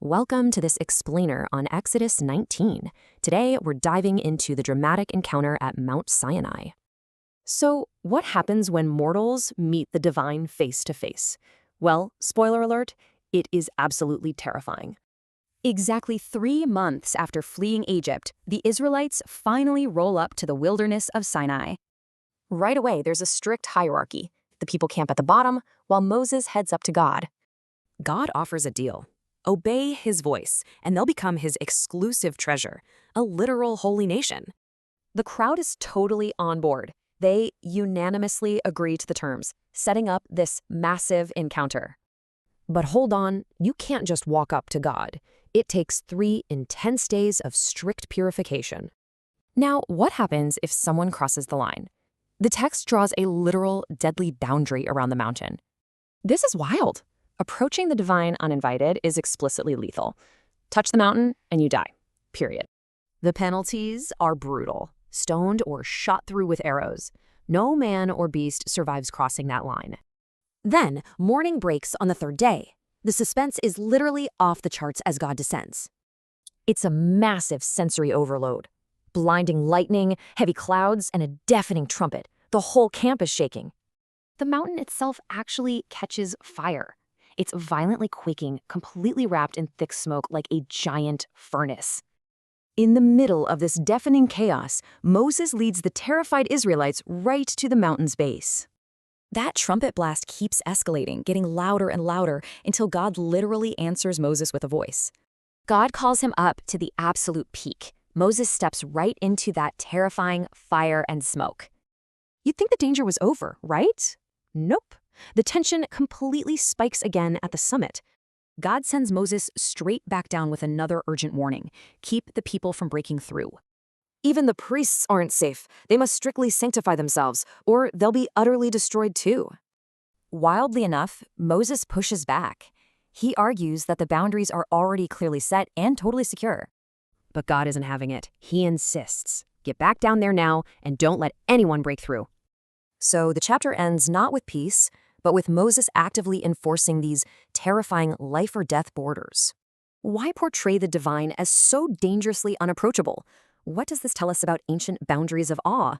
Welcome to this explainer on Exodus 19. Today, we're diving into the dramatic encounter at Mount Sinai. So, what happens when mortals meet the divine face to face? Well, spoiler alert, it is absolutely terrifying. Exactly 3 months after fleeing Egypt, the Israelites finally roll up to the wilderness of Sinai. Right away, there's a strict hierarchy. The people camp at the bottom, while Moses heads up to God. God offers a deal. Obey his voice, and they'll become his exclusive treasure, a literal holy nation. The crowd is totally on board. They unanimously agree to the terms, setting up this massive encounter. But hold on, you can't just walk up to God. It takes 3 intense days of strict purification. Now, what happens if someone crosses the line? The text draws a literal, deadly boundary around the mountain. This is wild. Approaching the divine uninvited is explicitly lethal. Touch the mountain and you die. Period. The penalties are brutal. Stoned or shot through with arrows. No man or beast survives crossing that line. Then, morning breaks on the 3rd day. The suspense is literally off the charts as God descends. It's a massive sensory overload. Blinding lightning, heavy clouds, and a deafening trumpet. The whole camp is shaking. The mountain itself actually catches fire. It's violently quaking, completely wrapped in thick smoke like a giant furnace. In the middle of this deafening chaos, Moses leads the terrified Israelites right to the mountain's base. That trumpet blast keeps escalating, getting louder and louder, until God literally answers Moses with a voice. God calls him up to the absolute peak. Moses steps right into that terrifying fire and smoke. You'd think the danger was over, right? Nope. The tension completely spikes again at the summit. God sends Moses straight back down with another urgent warning. Keep the people from breaking through. Even the priests aren't safe. They must strictly sanctify themselves, or they'll be utterly destroyed too. Wildly enough, Moses pushes back. He argues that the boundaries are already clearly set and totally secure. But God isn't having it. He insists. Get back down there now and don't let anyone break through. So the chapter ends not with peace, but with Moses actively enforcing these terrifying life-or-death borders. Why portray the divine as so dangerously unapproachable? What does this tell us about ancient boundaries of awe?